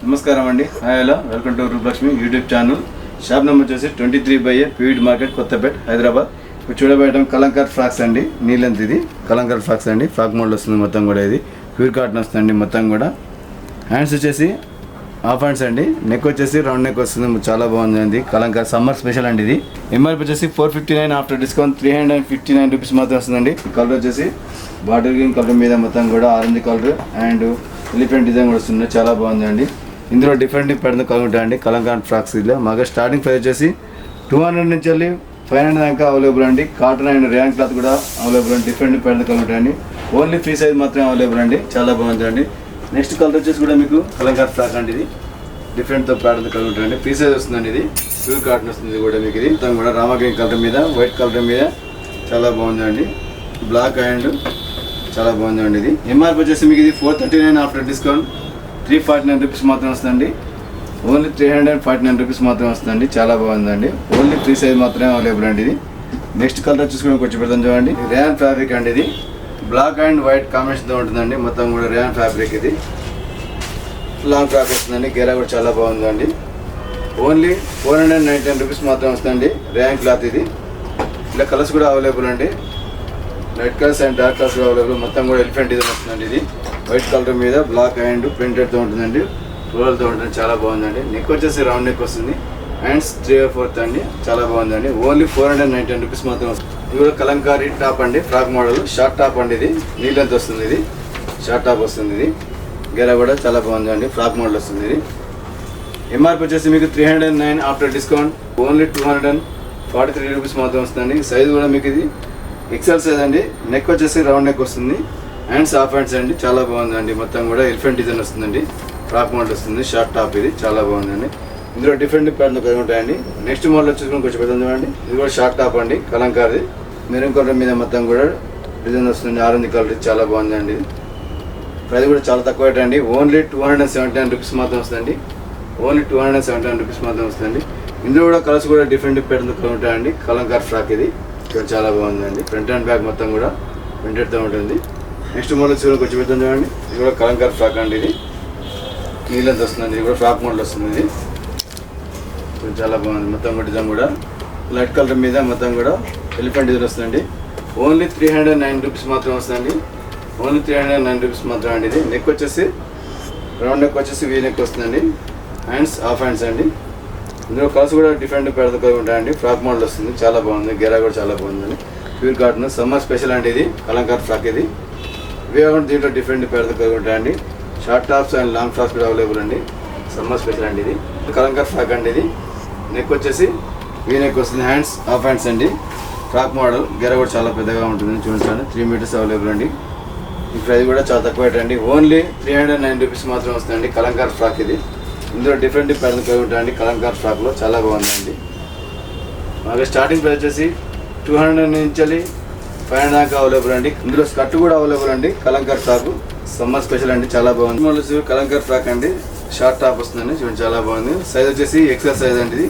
నమస్కారం అండి. Hi hello, welcome to Rupalakshmi YouTube channel. Shop number వచ్చేసి 23/A పీవీడి మార్కెట్, కొత్తపేట, హైదరాబాద్. ఇప్పుడు చూడబోయడం కలంకార్ ఫ్రాక్స్ అండి. నీలెంత్ ఇది కలంకార్ ఫ్రాక్స్ అండి. ఫ్రాక్ మోడల్ వస్తుంది మొత్తం కూడా. ఇది ప్యూర్ కాటన్ వస్తుందండి మొత్తం కూడా. హ్యాండ్స్ వచ్చేసి హాఫ్ హ్యాండ్స్ అండి. నెక్ వచ్చేసి రౌండ్ నెక్ వస్తుంది. చాలా బాగుంది. కలంకార్ సమ్మర్ స్పెషల్ అండి. ఇది ఎంఆర్పీ వచ్చేసి 459, ఆఫ్టర్ డిస్కౌంట్ 359 రూపీస్ మాత్రం వస్తుందండి. కలర్ వచ్చేసి బాటిల్ గ్రీన్ కలర్ మీద మొత్తం కూడా orange colour and elephant design కూడా వస్తుంది. చాలా బాగుందండి. ఇందులో డిఫరెంట్ పెద్ద కలర్ ఉంటాయండి కలంకార్ ఫ్రాక్స్. ఇలా మాకు స్టార్టింగ్ ప్రైస్ వచ్చేసి 200 నుంచి వెళ్ళి 500 దాకా అవైలబుల్ అండి. కాటన్ అండ్ రేయాన్ క్లాత్ కూడా అవైలబుల్ అండి. డిఫరెంట్ పెద్ద కలర్ ఉంటాయండి. ఓన్లీ ఫ్రీ సైజ్ మాత్రమే అవైలబుల్ అండి. చాలా బాగుందండి. నెక్స్ట్ కలర్ వచ్చేసి కూడా మీకు కలంకార్ ఫ్రాక్ అండి. ఇది డిఫరెంట్తో ప్యాటర్న్ కలర్ ఉంటాయండి. ఫ్రీ సైజ్ వస్తుందండి. ఇది ప్యూర్ కాటన్ వస్తుంది కూడా మీకు. ఇది మొత్తం కూడా రామా గ్రీన్ కలర్ మీద వైట్ కలర్ మీద చాలా బాగుందండి. బ్లాక్ అండ్ చాలా బాగుందండి. ఇది ఎంఆర్పీ వచ్చేసి మీకు ఇది 439, ఆఫ్టర్ డిస్కౌంట్ 349 రూపీస్ మాత్రం వస్తుందండి. ఓన్లీ 349 రూపీస్ మాత్రం వస్తుందండి. చాలా బాగుందండి. ఓన్లీ ఫ్రీ సైజ్ మాత్రమే అవైలబుల్ అండి. ఇది నెక్స్ట్ కలర్ చూసుకుని కొంచెం పెడతాం చూడండి. రేయాన్ ఫ్యాబ్రిక్ అండి. ఇది బ్లాక్ అండ్ వైట్ కాంబినేషన్తో ఉంటుందండి. మొత్తం కూడా రేయాన్ ఫ్యాబ్రిక్. ఇది లాంగ్ ఫ్రాక్ వస్తుందండి. గేరా కూడా చాలా బాగుందండి. ఓన్లీ 499 రూపీస్ మాత్రం వస్తుందండి. Rayon cloth. ఇది ఇలా కలర్స్ కూడా అవైలబుల్ అండి. Red colours and dark colours available. మొత్తం కూడా ఎలిఫెంట్ డిజైన్ వస్తుందండి. ఇది వైట్ కలర్ మీద బ్లాక్ అండ్ ప్రింటెడ్తో ఉంటుందండి. ఫ్లోరల్తో ఉంటుంది. చాలా బాగుందండి. నెక్ వచ్చేసి రౌండ్ నెక్ వస్తుంది. హ్యాండ్స్ 3/4 అండి. చాలా బాగుందండి. ఓన్లీ 499 రూపీస్ మాత్రం వస్తుంది. ఇది కూడా కలంకారీ టాప్ అండి. ఫ్రాక్ మోడల్ షార్ట్ టాప్ అండి. ఇది నీలెంత్ వస్తుంది. ఇది షార్ట్ టాప్ వస్తుంది. ఇది గెరా కూడా చాలా బాగుందండి. ఫ్రాక్ మోడల్ వస్తుంది. ఇది ఎంఆర్పీ వచ్చేసి మీకు 309, ఆఫ్టర్ డిస్కౌంట్ ఓన్లీ 243 రూపీస్ మాత్రం వస్తుందండి. సైజ్ కూడా మీకు ఇది ఎక్సెల్ సైజ్ అండి. నెక్ వచ్చేసి రౌండ్ నెక్ వస్తుంది. హ్యాండ్స్ హాఫ్ హ్యాండ్స్ అండి. చాలా బాగుందండి. మొత్తం కూడా ఎలిఫెంట్ డిజైన్ వస్తుందండి. ఫ్రాక్ మోడల్ వస్తుంది. Short top. ఇది చాలా బాగుందండి. ఇందులో డిఫరెంట్ ప్యాటర్న్ కలిగి ఉంటాయండి. నెక్స్ట్ మోడల్ వచ్చేసుకుని కొంచెం పెద్ద చూడండి. ఇది కూడా షార్ట్ టాప్ అండి. కలంకారీ మెరూన్ కలర్ మీద మొత్తం కూడా డిజైన్ వస్తుంది. Orange colour. చాలా బాగుందండి. ప్రైస్ కూడా చాలా తక్కువ రేట్ అండి. ఓన్లీ 279 రూపీస్ మాత్రం వస్తుందండి. ఓన్లీ 279 రూపీస్ మాత్రం వస్తుందండి. ఇందులో కూడా కలర్స్ కూడా డిఫరెంట్ ప్యాటర్న్ కలిగి ఉంటాయండి. కలంకార్ ఫ్రాక్. ఇది చాలా బాగుందండి. ఫ్రంట్ అండ్ బ్యాక్ మొత్తం కూడా ప్రింటెడ్తో ఉంటుంది. నెక్స్ట్ మోడల్ వచ్చి కొంచెం పెద్ద చూడండి. ఇది కూడా కలంకార్ ఫ్రాక్ అండి. ఇది నీళ్ళంత వస్తుందండి. ఇది కూడా ఫ్రాక్ మోడల్ వస్తుంది. ఇది చాలా బాగుంది. మొత్తం కూడా డిజైన్ కూడా లైట్ కలర్ మీద మొత్తం కూడా ఎలిఫెంట్ డిజైన్ వస్తుందండి. ఓన్లీ 309 రూపీస్ మాత్రం వస్తుందండి. ఓన్లీ 309 రూపీస్ మాత్రం అండి. ఇది నెక్ వచ్చేసి రౌండ్ నెక్ వచ్చేసి వీ నెక్ వస్తుందండి. హ్యాండ్స్ హాఫ్ హ్యాండ్స్ అండి. ఇందులో కలర్స్ కూడా డిఫరెంట్ పెద్దగా ఉంటాయండి. ఫ్రాక్ మోడల్ వస్తుంది. చాలా బాగుంది. గెరా కూడా చాలా బాగుందండి. ప్యూర్ కాటన్ సమ్మర్ స్పెషల్ అండి. ఇది కలంకార్ ఫ్రాక్. ఇది ఇవే దీంట్లో డిఫరెంట్ పెద్దగా ఉంటాయండి. Short tops and long frocks కూడా అవైలబుల్ అండి. సమ్మర్ స్పెషల్ అండి. ఇది కలంకార్ ఫ్రాక్ అండి. ఇది నెక్ వచ్చేసి వీ నెక్ వస్తుంది. హ్యాండ్స్ హాఫ్ హ్యాండ్స్ అండి. Frock model. గెర కూడా చాలా పెద్దగా ఉంటుంది. చూడండి 3 మీటర్స్ అవైలబుల్ అండి. ఈ ప్రైస్ కూడా చాలా తక్కువ రేట్ అండి. ఓన్లీ 309 రూపీస్ మాత్రం వస్తుందండి. కలంకార్ ఫ్రాక్. ఇది ఇందులో డిఫరెంట్ ప్యాటర్న్ కలిగి ఉంటాయండి. కలంకార్ ఫ్రాక్లో చాలా బాగుందండి. మాకు స్టార్టింగ్ ప్రైస్ వచ్చేసి 200 నుంచి 500 దాకా అవైలబుల్ అండి. ఇందులో స్కర్ట్ కూడా అవైలబుల్ అండి. కలంకార్ ఫ్రాక్ సమ్మర్ స్పెషల్ అండి. చాలా బాగుంది. మళ్ళీ కలంకార్ ఫ్రాక్ అండి. షార్ట్ టాప్ వస్తుందండి. చూడండి చాలా బాగుంది. సైజ్ వచ్చేసి ఎక్సెల్ సైజ్ అండి. ఇది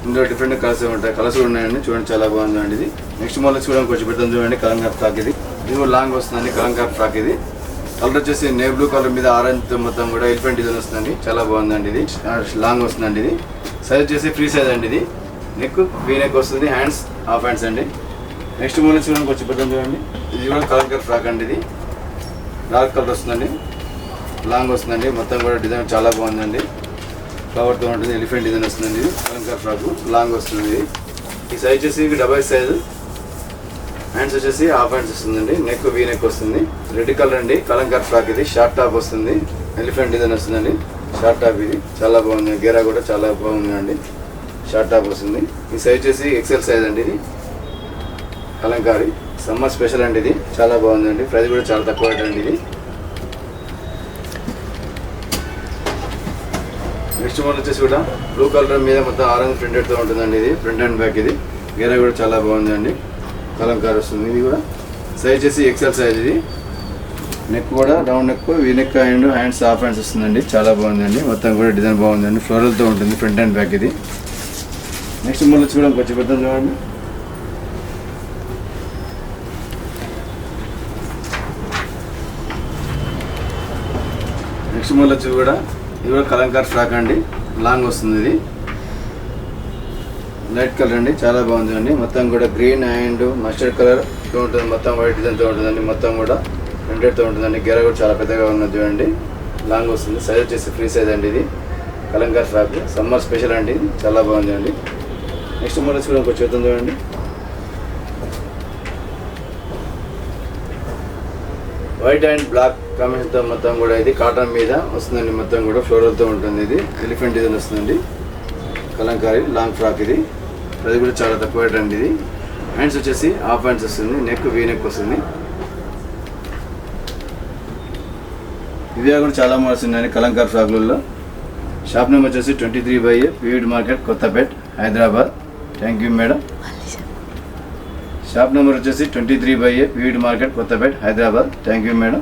ఇందులో డిఫరెంట్ కలర్స్ ఉంటాయి. కలర్స్ కూడా ఉన్నాయండి. చూడండి చాలా బాగుందండి. ఇది నెక్స్ట్ మళ్ళీ కూడా కొంచెం పెడతాం చూడండి. కలంకార్ ఫ్రాక్. ఇది కూడా లాంగ్ వస్తుందండి. కలంకార్ ఫ్రాక్. ఇది కలర్ వచ్చేసి నేవీ బ్లూ కలర్ మీద ఆరెంజ్ మొత్తం కూడా ఎలిఫెంట్ డిజైన్ వస్తుందండి. చాలా బాగుందండి. ఇది లాంగ్ వస్తుందండి. ఇది సైజ్ వచ్చేసి ఫ్రీ సైజ్ అండి. ఇది నెక్ వీ నెక్ వస్తుంది. హ్యాండ్స్ హాఫ్ హ్యాండ్స్ అండి. నెక్స్ట్ మోడల్ చూడండి కొంచెం పెద్ద చూడండి. ఇది కూడా కలంకార్ ఫ్రాక్ అండి. ఇది డార్క్ కలర్ వస్తుందండి. లాంగ్ వస్తుందండి. మొత్తం కూడా డిజైన్ చాలా బాగుందండి. ఫ్లవర్తో ఉంటుంది. ఎలిఫెంట్ డిజైన్ వస్తుందండి. ఇది కలంకార్ ఫ్రాక్ లాంగ్ వస్తుంది. ఈ సైజ్ వచ్చేసి డబల్ సైజ్. హ్యాండ్స్ వచ్చేసి హాఫ్ హ్యాండ్స్ వస్తుందండి. నెక్ వీ నెక్ వస్తుంది. రెడ్ కలర్ అండి. కలంకార్ ఫ్రాక్. ఇది షార్ట్ టాప్ వస్తుంది. ఎలిఫెంట్ డిజైన్ వస్తుందండి. Short top. ఇది చాలా బాగుంది. గేరా కూడా చాలా బాగుందండి. షార్ట్ టాప్ వస్తుంది. ఈ సైజ్ వచ్చేసి ఎక్సెల్ సైజ్ అండి. ఇది కలంకారీ సమ్మర్ స్పెషల్ అండి. ఇది చాలా బాగుందండి. ప్రైస్ కూడా చాలా తక్కువ అండి. ఇది నెక్స్ట్ మోడల్ వచ్చేసి కూడా బ్లూ కలర్ మీద మొత్తం ఆరెంజ్ ప్రింటెడ్తో ఉంటుందండి. ఇది ఫ్రంట్ అండ్ బ్యాక్. ఇది గేరా కూడా చాలా బాగుందండి. కలంకార్ వస్తుంది. ఇది కూడా సైజ్ వచ్చేసి ఎక్సెల్ సైజ్. ఇది నెక్ కూడా round neck V neck and hands half hands వస్తుందండి. చాలా బాగుందండి. మొత్తం కూడా డిజైన్ బాగుందండి. ఫ్లోరల్తో ఉంటుంది. Front and back. ఇది నెక్స్ట్ మళ్ళీ చూడండి కొంచెం పెద్ద చూడండి. నెక్స్ట్ మళ్ళీ వచ్చి కూడా ఇది కూడా కలంకార్ ఫ్రాక్ అండి, లాంగ్ వస్తుంది. ఇది లైట్ కలర్ అండి, చాలా బాగుంది అండి. మొత్తం కూడా గ్రీన్ అండ్ మస్టర్డ్ కలర్ ఉంటుంది, మొత్తం వైట్ డిజైన్తో ఉంటుందండి. మొత్తం కూడా ప్రింటెడ్తో ఉంటుందండి. గెర కూడా చాలా పెద్దగా ఉన్నది చూడండి, లాంగ్ వస్తుంది. సైజ్ వచ్చేసి ఫ్రీ సైజ్ అండి. ఇది కలంకార్ ఫ్రాక్ సమ్మర్ స్పెషల్ అండి, ఇది చాలా బాగుంది అండి. నెక్స్ట్ మోడల్స్ కూడా ఇంకొక చూద్దాం చూడండి. వైట్ అండ్ బ్లాక్ కాంబినేషన్తో మొత్తం కూడా ఇది కాటన్ మీద వస్తుందండి. మొత్తం కూడా ఫ్లోరల్తో ఉంటుంది. ఇది ఎలిఫెంట్ డిజైన్ వస్తుందండి. కలంకారీ లాంగ్ ఫ్రాక్ ఇది. అది కూడా చాలా తక్కువ రేట్ అండి. ఇది హ్యాండ్స్ వచ్చేసి హాఫ్ హ్యాండ్స్ వస్తుంది, నెక్ వీ నెక్ వస్తుంది. ఇవి కూడా చాలా మోడల్స్ ఉన్నాయండి కలంకార్ ఫ్రాక్లలో. షాప్ నెంబర్ వచ్చేసి 23/A పీవీడ్ market Kothapet Hyderabad. Thank you madam. Shop number వచ్చేసి 23/A పీవీడ్ market Kothapet Hyderabad. Thank you madam.